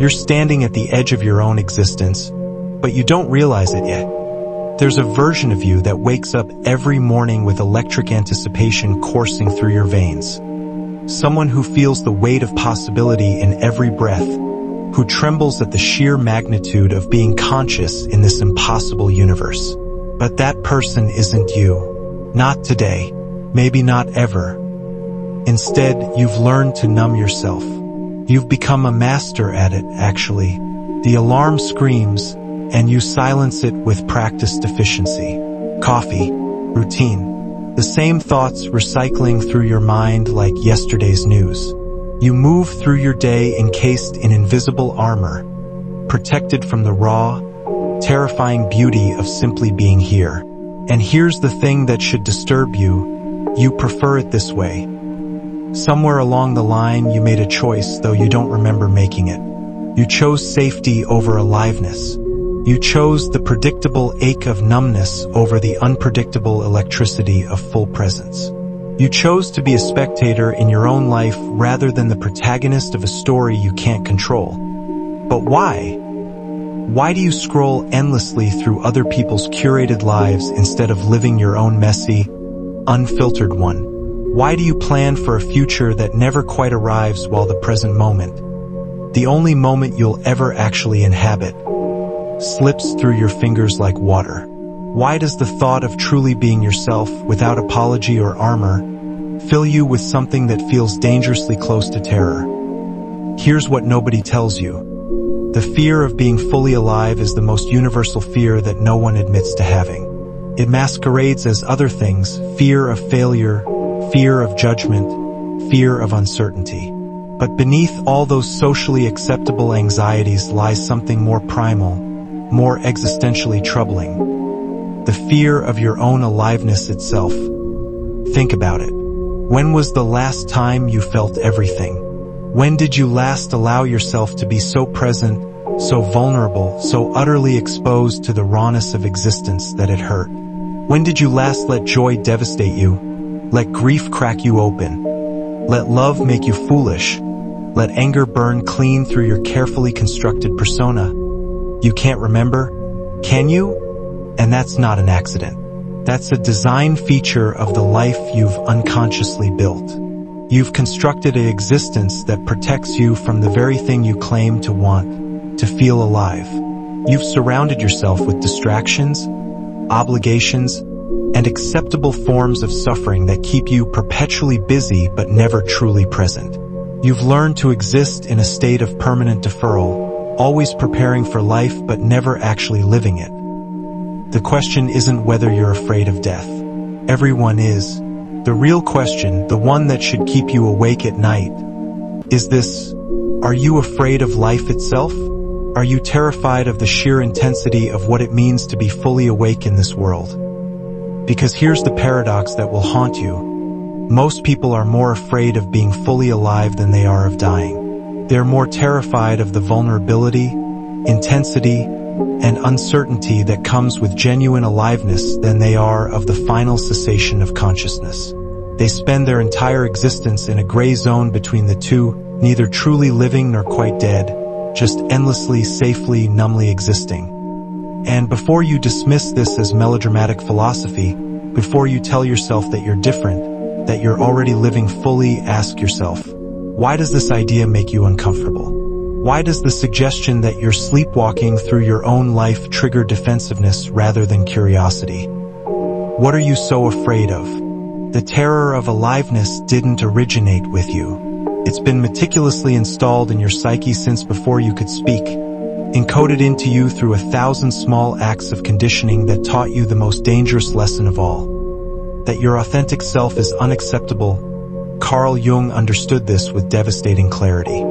You're standing at the edge of your own existence, but you don't realize it yet. There's a version of you that wakes up every morning with electric anticipation coursing through your veins. Someone who feels the weight of possibility in every breath, who trembles at the sheer magnitude of being conscious in this impossible universe. But that person isn't you. Not today. Maybe not ever. Instead, you've learned to numb yourself. You've become a master at it, actually. The alarm screams, and you silence it with practiced efficiency. Coffee, routine. The same thoughts recycling through your mind like yesterday's news. You move through your day encased in invisible armor, protected from the raw, terrifying beauty of simply being here. And here's the thing that should disturb you. You prefer it this way. Somewhere along the line, you made a choice, though you don't remember making it. You chose safety over aliveness. You chose the predictable ache of numbness over the unpredictable electricity of full presence. You chose to be a spectator in your own life rather than the protagonist of a story you can't control. But why? Why do you scroll endlessly through other people's curated lives instead of living your own messy, unfiltered one? Why do you plan for a future that never quite arrives while the present moment, the only moment you'll ever actually inhabit, slips through your fingers like water? Why does the thought of truly being yourself, without apology or armor, fill you with something that feels dangerously close to terror? Here's what nobody tells you. The fear of being fully alive is the most universal fear that no one admits to having. It masquerades as other things: fear of failure, fear of judgment, fear of uncertainty. But beneath all those socially acceptable anxieties lies something more primal, more existentially troubling. The fear of your own aliveness itself. Think about it. When was the last time you felt everything? When did you last allow yourself to be so present, so vulnerable, so utterly exposed to the rawness of existence that it hurt? When did you last let joy devastate you? Let grief crack you open? Let love make you foolish? Let anger burn clean through your carefully constructed persona? You can't remember? Can you? And that's not an accident. That's a design feature of the life you've unconsciously built. You've constructed an existence that protects you from the very thing you claim to want, to feel alive. You've surrounded yourself with distractions, obligations, and acceptable forms of suffering that keep you perpetually busy but never truly present. You've learned to exist in a state of permanent deferral, always preparing for life but never actually living it. The question isn't whether you're afraid of death. Everyone is. The real question, the one that should keep you awake at night, is this: are you afraid of life itself? Are you terrified of the sheer intensity of what it means to be fully awake in this world? Because here's the paradox that will haunt you. Most people are more afraid of being fully alive than they are of dying. They're more terrified of the vulnerability, intensity, and uncertainty that comes with genuine aliveness than they are of the final cessation of consciousness. They spend their entire existence in a gray zone between the two, neither truly living nor quite dead, just endlessly, safely, numbly existing. And before you dismiss this as melodramatic philosophy, before you tell yourself that you're different, that you're already living fully, ask yourself, why does this idea make you uncomfortable? Why does the suggestion that you're sleepwalking through your own life trigger defensiveness rather than curiosity? What are you so afraid of? The terror of aliveness didn't originate with you. It's been meticulously installed in your psyche since before you could speak, encoded into you through 1,000 small acts of conditioning that taught you the most dangerous lesson of all: that your authentic self is unacceptable. Carl Jung understood this with devastating clarity.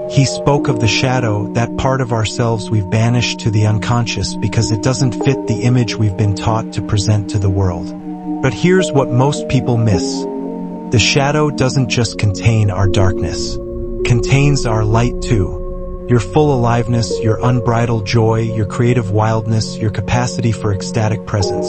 He spoke of the shadow, that part of ourselves we've banished to the unconscious because it doesn't fit the image we've been taught to present to the world. But here's what most people miss. The shadow doesn't just contain our darkness. It contains our light too. Your full aliveness, your unbridled joy, your creative wildness, your capacity for ecstatic presence.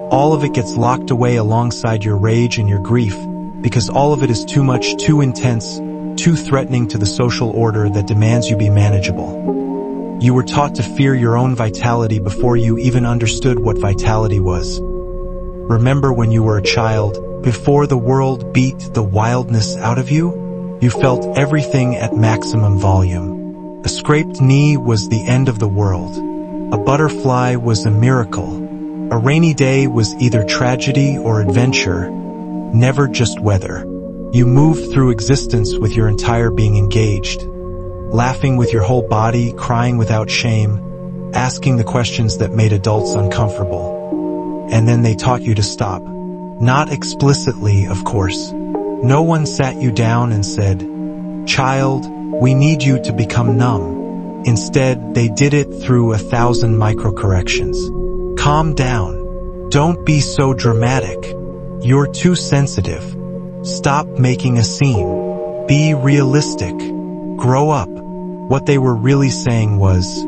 All of it gets locked away alongside your rage and your grief because all of it is too much, too intense, too threatening to the social order that demands you be manageable. You were taught to fear your own vitality before you even understood what vitality was. Remember when you were a child, before the world beat the wildness out of you? You felt everything at maximum volume. A scraped knee was the end of the world. A butterfly was a miracle. A rainy day was either tragedy or adventure, never just weather. You moved through existence with your entire being engaged, laughing with your whole body, crying without shame, asking the questions that made adults uncomfortable. And then they taught you to stop. Not explicitly, of course. No one sat you down and said, "Child, we need you to become numb." Instead, they did it through 1,000 microcorrections. Calm down. Don't be so dramatic. You're too sensitive. Stop making a scene. Be realistic. Grow up. What they were really saying was,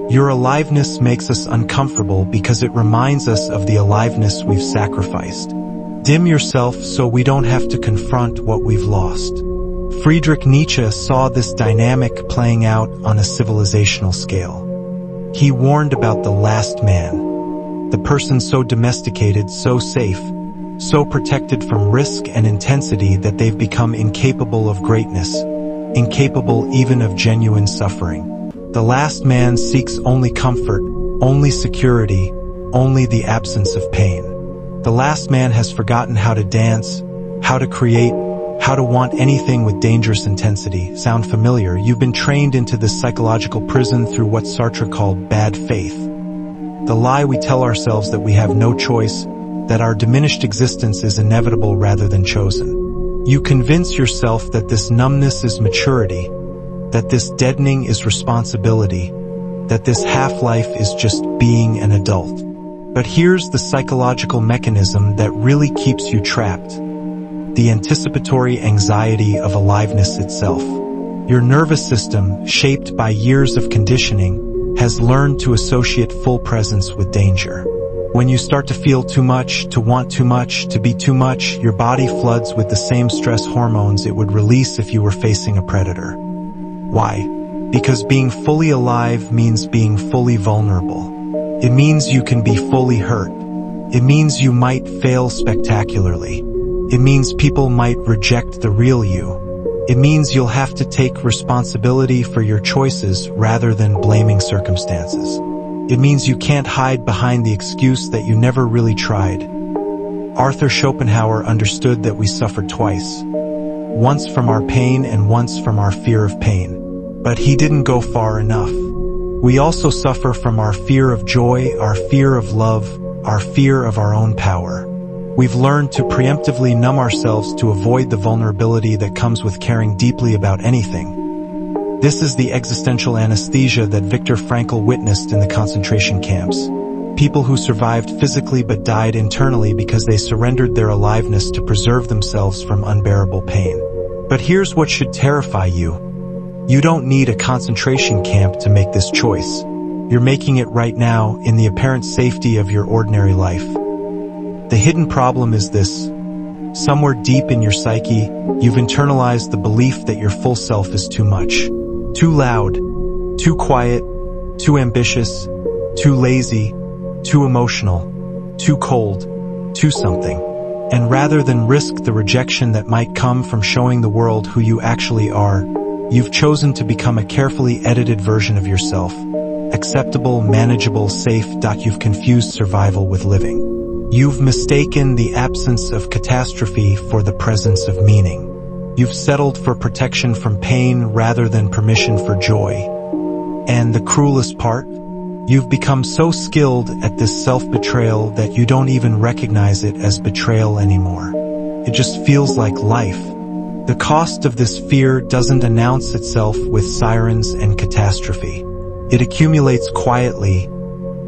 your aliveness makes us uncomfortable because it reminds us of the aliveness we've sacrificed. Dim yourself so we don't have to confront what we've lost. Friedrich Nietzsche saw this dynamic playing out on a civilizational scale. He warned about the last man, the person so domesticated, so safe, so protected from risk and intensity that they've become incapable of greatness, incapable even of genuine suffering. The last man seeks only comfort, only security, only the absence of pain. The last man has forgotten how to dance, how to create, how to want anything with dangerous intensity. Sound familiar? You've been trained into this psychological prison through what Sartre called bad faith. The lie we tell ourselves that we have no choice, that our diminished existence is inevitable rather than chosen. You convince yourself that this numbness is maturity, that this deadening is responsibility, that this half-life is just being an adult. But here's the psychological mechanism that really keeps you trapped. The anticipatory anxiety of aliveness itself. Your nervous system, shaped by years of conditioning, has learned to associate full presence with danger. When you start to feel too much, to want too much, to be too much, your body floods with the same stress hormones it would release if you were facing a predator. Why? Because being fully alive means being fully vulnerable. It means you can be fully hurt. It means you might fail spectacularly. It means people might reject the real you. It means you'll have to take responsibility for your choices rather than blaming circumstances. It means you can't hide behind the excuse that you never really tried. Arthur Schopenhauer understood that we suffer twice. Once from our pain and once from our fear of pain. But he didn't go far enough. We also suffer from our fear of joy, our fear of love, our fear of our own power. We've learned to preemptively numb ourselves to avoid the vulnerability that comes with caring deeply about anything. This is the existential anesthesia that Viktor Frankl witnessed in the concentration camps. People who survived physically but died internally because they surrendered their aliveness to preserve themselves from unbearable pain. But here's what should terrify you. You don't need a concentration camp to make this choice. You're making it right now in the apparent safety of your ordinary life. The hidden problem is this. Somewhere deep in your psyche, you've internalized the belief that your full self is too much. Too loud, too quiet, too ambitious, too lazy, too emotional, too cold, too something. And rather than risk the rejection that might come from showing the world who you actually are, you've chosen to become a carefully edited version of yourself. Acceptable, manageable, safe. You've confused survival with living. You've mistaken the absence of catastrophe for the presence of meaning. You've settled for protection from pain rather than permission for joy. And the cruelest part? You've become so skilled at this self-betrayal that you don't even recognize it as betrayal anymore. It just feels like life. The cost of this fear doesn't announce itself with sirens and catastrophe. It accumulates quietly,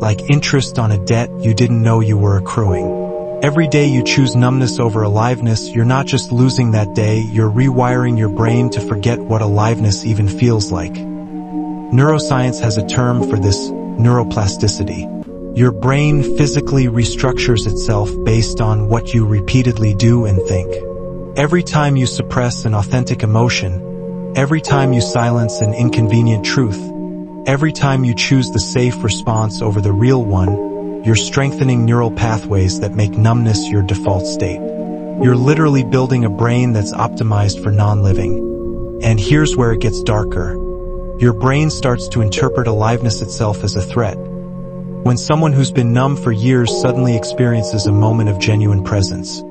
like interest on a debt you didn't know you were accruing. Every day you choose numbness over aliveness, you're not just losing that day, you're rewiring your brain to forget what aliveness even feels like. Neuroscience has a term for this, neuroplasticity. Your brain physically restructures itself based on what you repeatedly do and think. Every time you suppress an authentic emotion, every time you silence an inconvenient truth, every time you choose the safe response over the real one, you're strengthening neural pathways that make numbness your default state. You're literally building a brain that's optimized for non-living. And here's where it gets darker. Your brain starts to interpret aliveness itself as a threat. When someone who's been numb for years suddenly experiences a moment of genuine presence,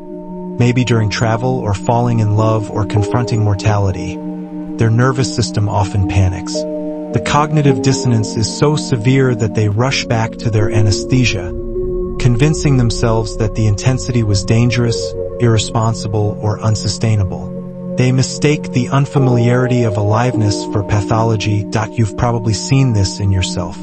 maybe during travel or falling in love or confronting mortality, their nervous system often panics. The cognitive dissonance is so severe that they rush back to their anesthesia, convincing themselves that the intensity was dangerous, irresponsible, or unsustainable. They mistake the unfamiliarity of aliveness for pathology. You've probably seen this in yourself.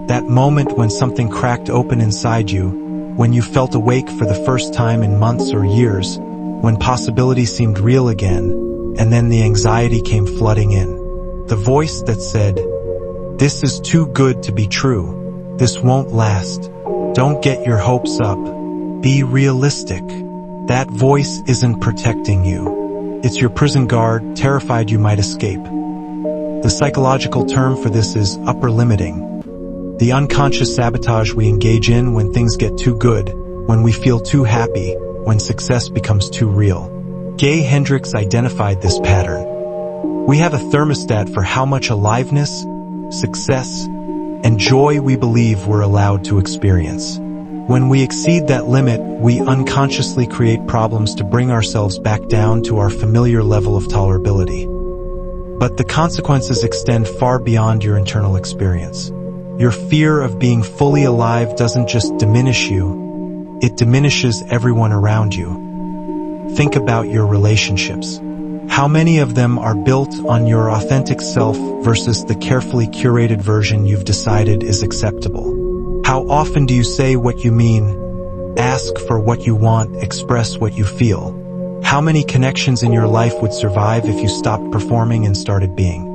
That moment when something cracked open inside you, when you felt awake for the first time in months or years, when possibility seemed real again, and then the anxiety came flooding in. The voice that said, "This is too good to be true. This won't last. Don't get your hopes up. Be realistic." That voice isn't protecting you. It's your prison guard, terrified you might escape. The psychological term for this is upper limiting. The unconscious sabotage we engage in when things get too good, when we feel too happy, when success becomes too real. Gay Hendricks identified this pattern. We have a thermostat for how much aliveness, success, and joy we believe we're allowed to experience. When we exceed that limit, we unconsciously create problems to bring ourselves back down to our familiar level of tolerability. But the consequences extend far beyond your internal experience. Your fear of being fully alive doesn't just diminish you, it diminishes everyone around you. Think about your relationships. How many of them are built on your authentic self versus the carefully curated version you've decided is acceptable? How often do you say what you mean, ask for what you want, express what you feel? How many connections in your life would survive if you stopped performing and started being?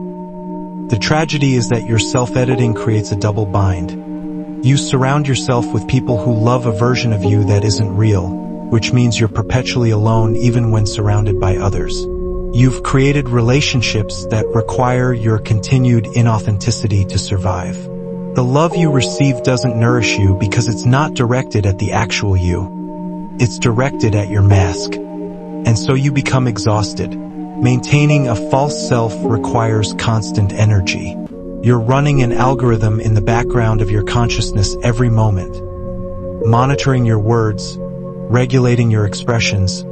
The tragedy is that your self-editing creates a double bind. You surround yourself with people who love a version of you that isn't real, which means you're perpetually alone even when surrounded by others. You've created relationships that require your continued inauthenticity to survive. The love you receive doesn't nourish you because it's not directed at the actual you. It's directed at your mask. And so you become exhausted. Maintaining a false self requires constant energy. You're running an algorithm in the background of your consciousness every moment, monitoring your words, regulating your expressions,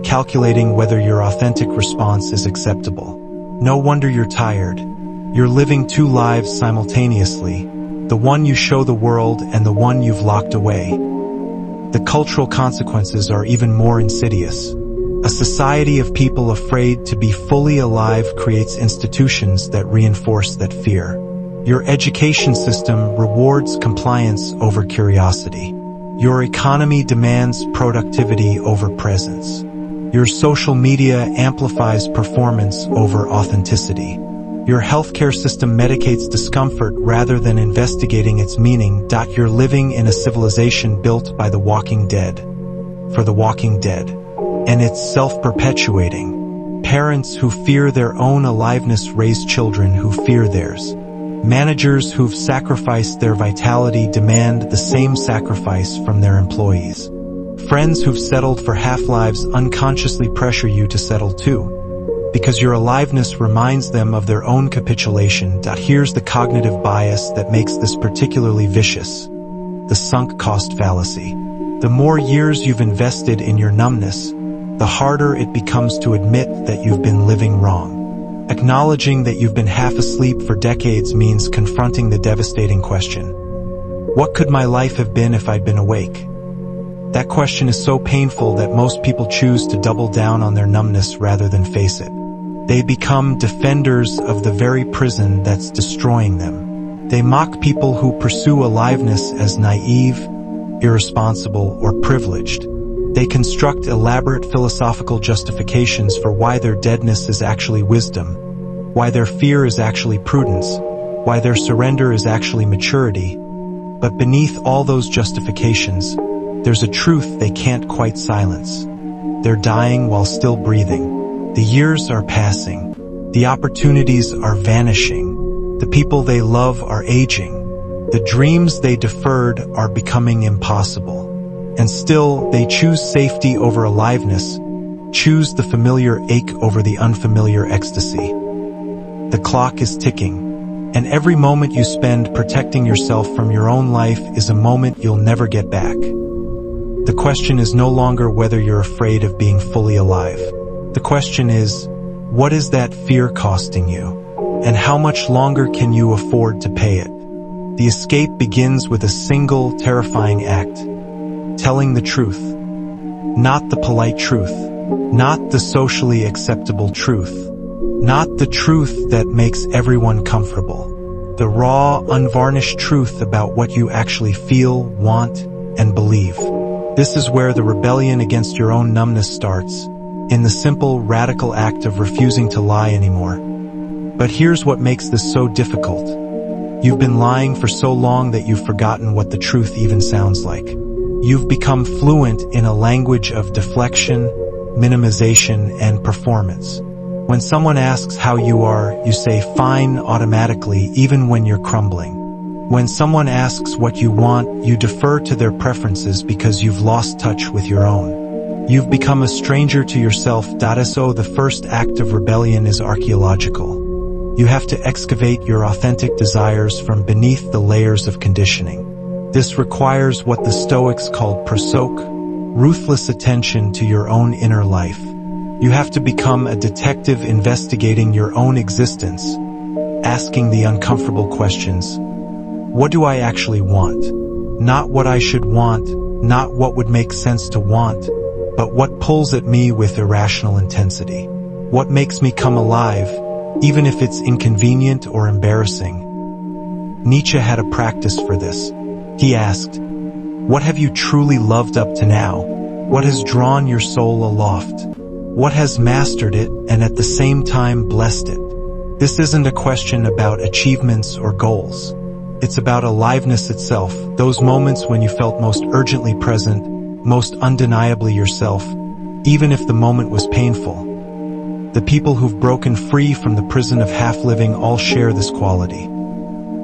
calculating whether your authentic response is acceptable. No wonder you're tired. You're living two lives simultaneously, the one you show the world and the one you've locked away. The cultural consequences are even more insidious. A society of people afraid to be fully alive creates institutions that reinforce that fear. Your education system rewards compliance over curiosity. Your economy demands productivity over presence. Your social media amplifies performance over authenticity. Your healthcare system medicates discomfort rather than investigating its meaning. You're living in a civilization built by the walking dead, for the walking dead. And it's self-perpetuating. Parents who fear their own aliveness raise children who fear theirs. Managers who've sacrificed their vitality demand the same sacrifice from their employees. Friends who've settled for half-lives unconsciously pressure you to settle too, because your aliveness reminds them of their own capitulation. Here's the cognitive bias that makes this particularly vicious: the sunk cost fallacy. The more years you've invested in your numbness, the harder it becomes to admit that you've been living wrong. Acknowledging that you've been half asleep for decades means confronting the devastating question: what could my life have been if I'd been awake? That question is so painful that most people choose to double down on their numbness rather than face it. They become defenders of the very prison that's destroying them. They mock people who pursue aliveness as naive, irresponsible, or privileged. They construct elaborate philosophical justifications for why their deadness is actually wisdom, why their fear is actually prudence, why their surrender is actually maturity. But beneath all those justifications, there's a truth they can't quite silence. They're dying while still breathing. The years are passing. The opportunities are vanishing. The people they love are aging. The dreams they deferred are becoming impossible. And still, they choose safety over aliveness, choose the familiar ache over the unfamiliar ecstasy. The clock is ticking, and every moment you spend protecting yourself from your own life is a moment you'll never get back. The question is no longer whether you're afraid of being fully alive. The question is, what is that fear costing you? And how much longer can you afford to pay it? The escape begins with a single, terrifying act. Telling the truth. Not the polite truth. Not the socially acceptable truth. Not the truth that makes everyone comfortable. The raw, unvarnished truth about what you actually feel, want, and believe. This is where the rebellion against your own numbness starts, in the simple, radical act of refusing to lie anymore. But here's what makes this so difficult. You've been lying for so long that you've forgotten what the truth even sounds like. You've become fluent in a language of deflection, minimization, and performance. When someone asks how you are, you say fine automatically even when you're crumbling. When someone asks what you want, you defer to their preferences because you've lost touch with your own. You've become a stranger to yourself. So the first act of rebellion is archaeological. You have to excavate your authentic desires from beneath the layers of conditioning. This requires what the Stoics called prosoke, ruthless attention to your own inner life. You have to become a detective investigating your own existence, asking the uncomfortable questions. What do I actually want? Not what I should want, not what would make sense to want, but what pulls at me with irrational intensity. What makes me come alive, even if it's inconvenient or embarrassing. Nietzsche had a practice for this. He asked, what have you truly loved up to now? What has drawn your soul aloft? What has mastered it and at the same time blessed it? This isn't a question about achievements or goals. It's about aliveness itself, those moments when you felt most urgently present, most undeniably yourself, even if the moment was painful. The people who've broken free from the prison of half-living all share this quality.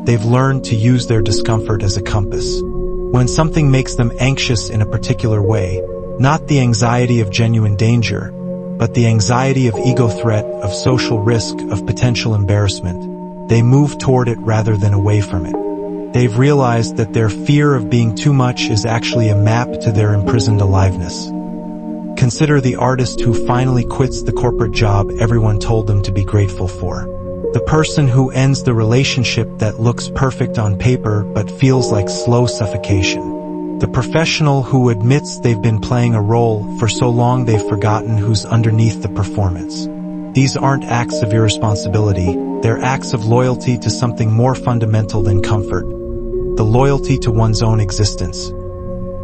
They've learned to use their discomfort as a compass. When something makes them anxious in a particular way, not the anxiety of genuine danger, but the anxiety of ego threat, of social risk, of potential embarrassment, they move toward it rather than away from it. They've realized that their fear of being too much is actually a map to their imprisoned aliveness. Consider the artist who finally quits the corporate job everyone told them to be grateful for. The person who ends the relationship that looks perfect on paper but feels like slow suffocation. The professional who admits they've been playing a role for so long they've forgotten who's underneath the performance. These aren't acts of irresponsibility, they're acts of loyalty to something more fundamental than comfort. The loyalty to one's own existence.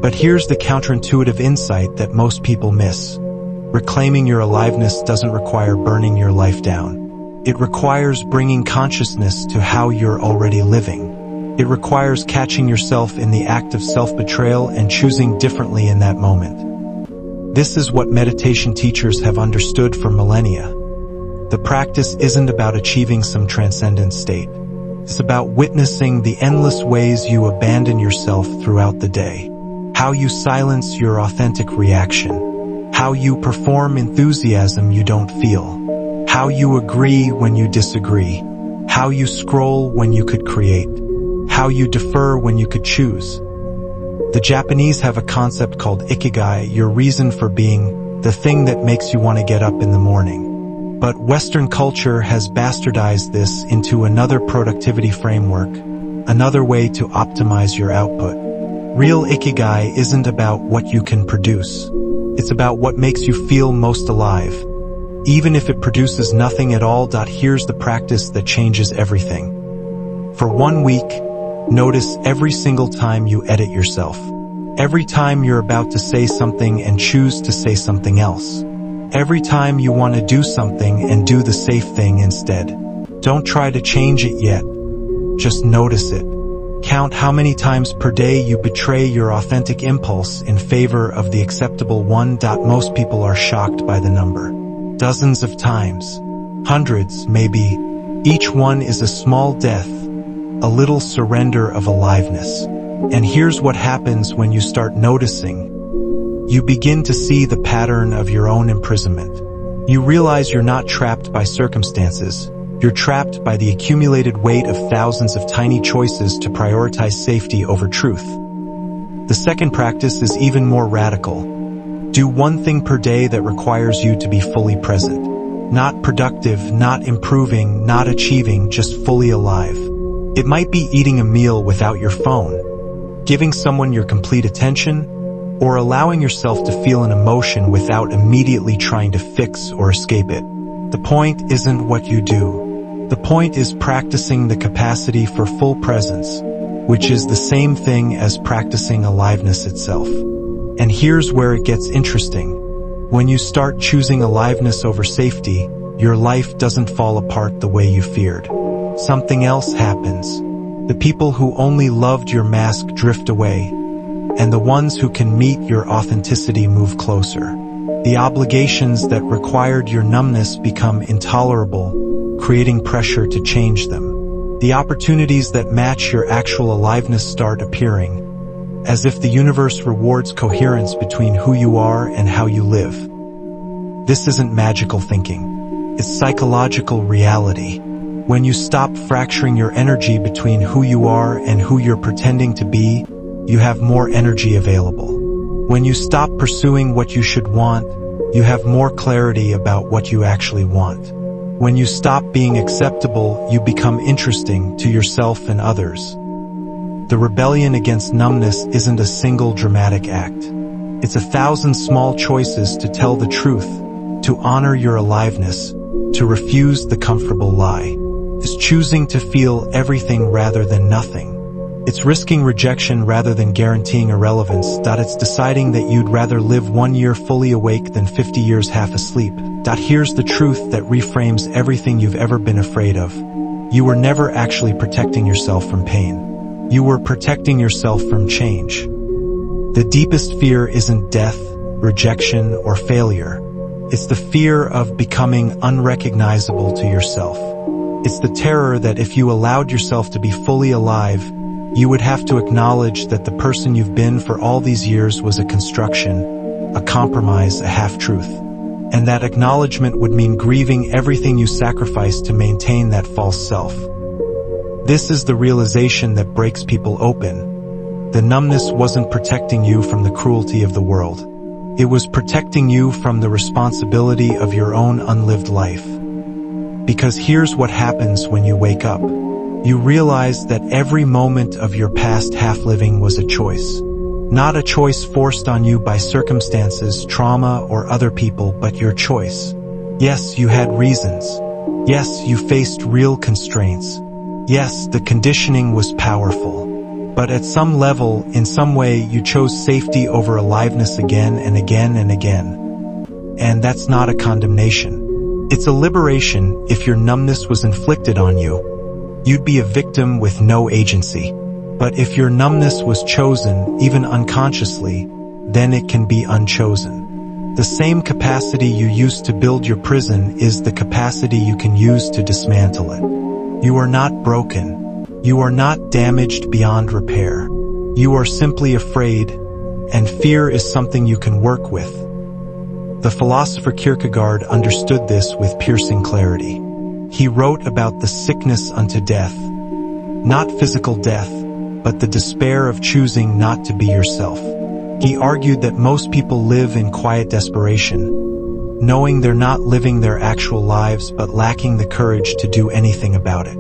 But here's the counterintuitive insight that most people miss. Reclaiming your aliveness doesn't require burning your life down. It requires bringing consciousness to how you're already living. It requires catching yourself in the act of self-betrayal and choosing differently in that moment. This is what meditation teachers have understood for millennia. The practice isn't about achieving some transcendent state. It's about witnessing the endless ways you abandon yourself throughout the day. How you silence your authentic reaction. How you perform enthusiasm you don't feel. How you agree when you disagree. How you scroll when you could create. How you defer when you could choose. The Japanese have a concept called ikigai, your reason for being, the thing that makes you want to get up in the morning. But Western culture has bastardized this into another productivity framework, another way to optimize your output. Real ikigai isn't about what you can produce. It's about what makes you feel most alive. Even if it produces nothing at all. Here's the practice that changes everything. For 1 week, notice every single time you edit yourself. Every time you're about to say something and choose to say something else. Every time you want to do something and do the safe thing instead. Don't try to change it yet. Just notice it. Count how many times per day you betray your authentic impulse in favor of the acceptable one. Most people are shocked by the number. Dozens of times. Hundreds, maybe. Each one is a small death, a little surrender of aliveness. And here's what happens when you start noticing. You begin to see the pattern of your own imprisonment. You realize you're not trapped by circumstances. You're trapped by the accumulated weight of thousands of tiny choices to prioritize safety over truth. The second practice is even more radical. Do one thing per day that requires you to be fully present. Not productive, not improving, not achieving, just fully alive. It might be eating a meal without your phone, giving someone your complete attention, or allowing yourself to feel an emotion without immediately trying to fix or escape it. The point isn't what you do. The point is practicing the capacity for full presence, which is the same thing as practicing aliveness itself. And here's where it gets interesting. When you start choosing aliveness over safety, your life doesn't fall apart the way you feared. Something else happens. The people who only loved your mask drift away, and the ones who can meet your authenticity move closer. The obligations that required your numbness become intolerable, creating pressure to change them. The opportunities that match your actual aliveness start appearing, as if the universe rewards coherence between who you are and how you live. This isn't magical thinking. It's psychological reality. When you stop fracturing your energy between who you are and who you're pretending to be, you have more energy available. When you stop pursuing what you should want, you have more clarity about what you actually want. When you stop being acceptable, you become interesting to yourself and others. The rebellion against numbness isn't a single dramatic act. It's 1,000 small choices to tell the truth, to honor your aliveness, to refuse the comfortable lie. It's choosing to feel everything rather than nothing. It's risking rejection rather than guaranteeing irrelevance. It's deciding that you'd rather live 1 year fully awake than 50 years half asleep. Here's the truth that reframes everything you've ever been afraid of. You were never actually protecting yourself from pain. You were protecting yourself from change. The deepest fear isn't death, rejection, or failure. It's the fear of becoming unrecognizable to yourself. It's the terror that if you allowed yourself to be fully alive, you would have to acknowledge that the person you've been for all these years was a construction, a compromise, a half-truth. And that acknowledgement would mean grieving everything you sacrificed to maintain that false self. This is the realization that breaks people open. The numbness wasn't protecting you from the cruelty of the world. It was protecting you from the responsibility of your own unlived life. Because here's what happens when you wake up. You realize that every moment of your past half-living was a choice. Not a choice forced on you by circumstances, trauma, or other people, but your choice. Yes, you had reasons. Yes, you faced real constraints. Yes, the conditioning was powerful. But at some level, in some way, you chose safety over aliveness again and again and again. And that's not a condemnation. It's a liberation. If your numbness was inflicted on you, you'd be a victim with no agency. But if your numbness was chosen, even unconsciously, then it can be unchosen. The same capacity you used to build your prison is the capacity you can use to dismantle it. You are not broken. You are not damaged beyond repair. You are simply afraid, and fear is something you can work with. The philosopher Kierkegaard understood this with piercing clarity. He wrote about the sickness unto death, not physical death, but the despair of choosing not to be yourself. He argued that most people live in quiet desperation, knowing they're not living their actual lives but lacking the courage to do anything about it.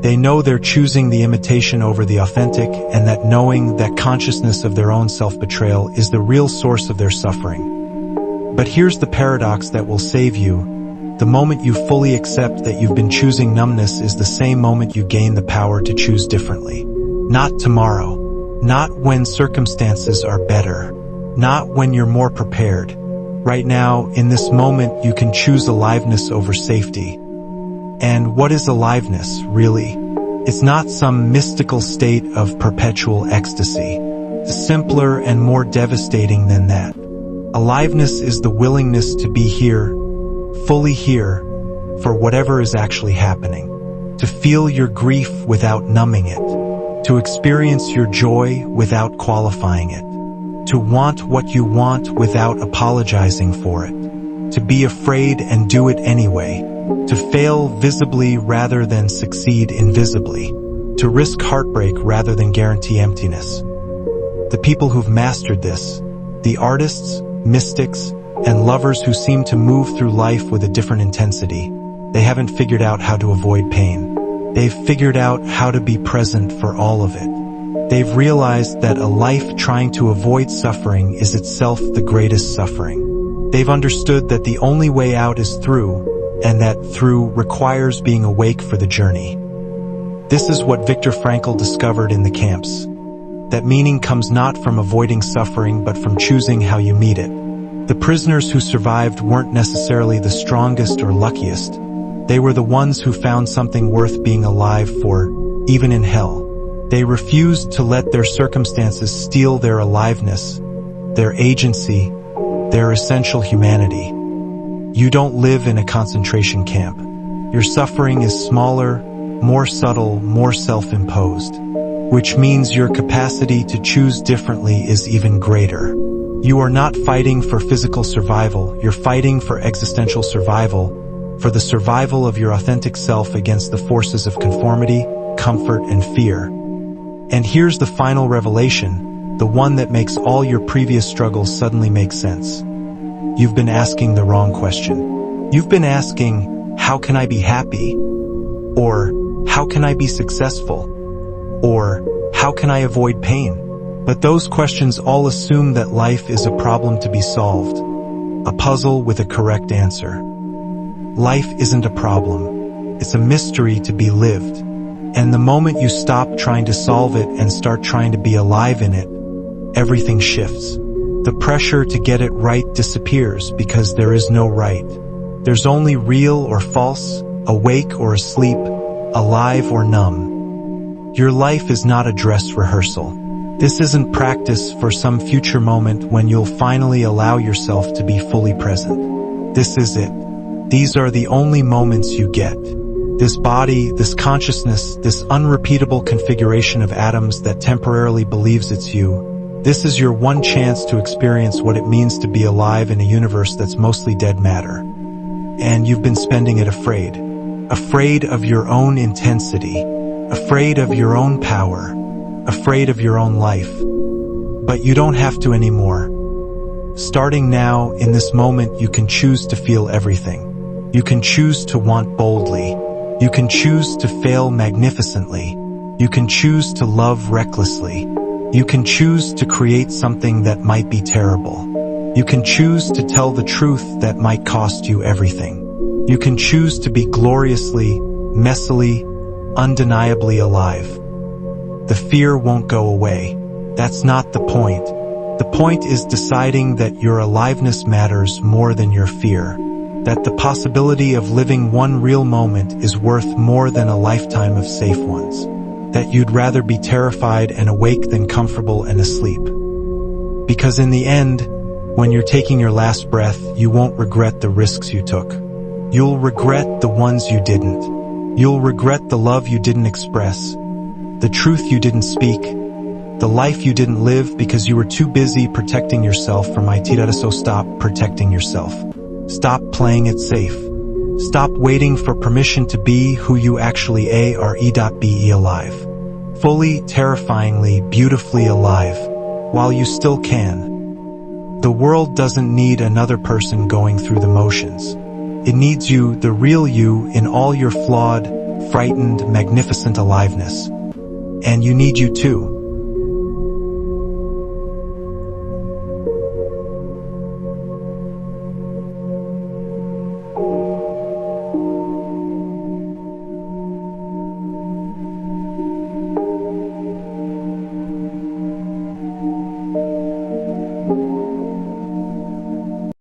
They know they're choosing the imitation over the authentic, and that knowing that consciousness of their own self-betrayal is the real source of their suffering. But here's the paradox that will save you. The moment you fully accept that you've been choosing numbness is the same moment you gain the power to choose differently. Not tomorrow. Not when circumstances are better. Not when you're more prepared. Right now, in this moment, you can choose aliveness over safety. And what is aliveness, really? It's not some mystical state of perpetual ecstasy. It's simpler and more devastating than that. Aliveness is the willingness to be here, fully here, for whatever is actually happening. To feel your grief without numbing it. To experience your joy without qualifying it. To want what you want without apologizing for it. To be afraid and do it anyway. To fail visibly rather than succeed invisibly. To risk heartbreak rather than guarantee emptiness. The people who've mastered this, the artists, mystics, and lovers who seem to move through life with a different intensity, they haven't figured out how to avoid pain. They've figured out how to be present for all of it. They've realized that a life trying to avoid suffering is itself the greatest suffering. They've understood that the only way out is through, and that through requires being awake for the journey. This is what Viktor Frankl discovered in the camps. That meaning comes not from avoiding suffering but from choosing how you meet it. The prisoners who survived weren't necessarily the strongest or luckiest. They were the ones who found something worth being alive for, even in hell. They refused to let their circumstances steal their aliveness, their agency, their essential humanity. You don't live in a concentration camp. Your suffering is smaller, more subtle, more self-imposed, which means your capacity to choose differently is even greater. You are not fighting for physical survival, you're fighting for existential survival, for the survival of your authentic self against the forces of conformity, comfort, and fear. And here's the final revelation, the one that makes all your previous struggles suddenly make sense. You've been asking the wrong question. You've been asking, how can I be happy? Or, how can I be successful? Or, how can I avoid pain? But those questions all assume that life is a problem to be solved, a puzzle with a correct answer. Life isn't a problem. It's a mystery to be lived. And the moment you stop trying to solve it and start trying to be alive in it, everything shifts. The pressure to get it right disappears because there is no right. There's only real or false, awake or asleep, alive or numb. Your life is not a dress rehearsal. This isn't practice for some future moment when you'll finally allow yourself to be fully present. This is it. These are the only moments you get. This body, this consciousness, this unrepeatable configuration of atoms that temporarily believes it's you. This is your one chance to experience what it means to be alive in a universe that's mostly dead matter. And you've been spending it afraid. Afraid of your own intensity. Afraid of your own power. Afraid of your own life. But you don't have to anymore. Starting now, in this moment, you can choose to feel everything. You can choose to want boldly. You can choose to fail magnificently. You can choose to love recklessly. You can choose to create something that might be terrible. You can choose to tell the truth that might cost you everything. You can choose to be gloriously, messily, undeniably alive. The fear won't go away. That's not the point. The point is deciding that your aliveness matters more than your fear. That the possibility of living one real moment is worth more than a lifetime of safe ones. That you'd rather be terrified and awake than comfortable and asleep. Because in the end, when you're taking your last breath, you won't regret the risks you took. You'll regret the ones you didn't. You'll regret the love you didn't express, the truth you didn't speak, the life you didn't live because you were too busy protecting yourself from it. So stop protecting yourself. Stop playing it safe. Stop waiting for permission to be who you actually are. Be alive. Fully, terrifyingly, beautifully alive, while you still can. The world doesn't need another person going through the motions. It needs you, the real you, in all your flawed, frightened, magnificent aliveness. And you need you too.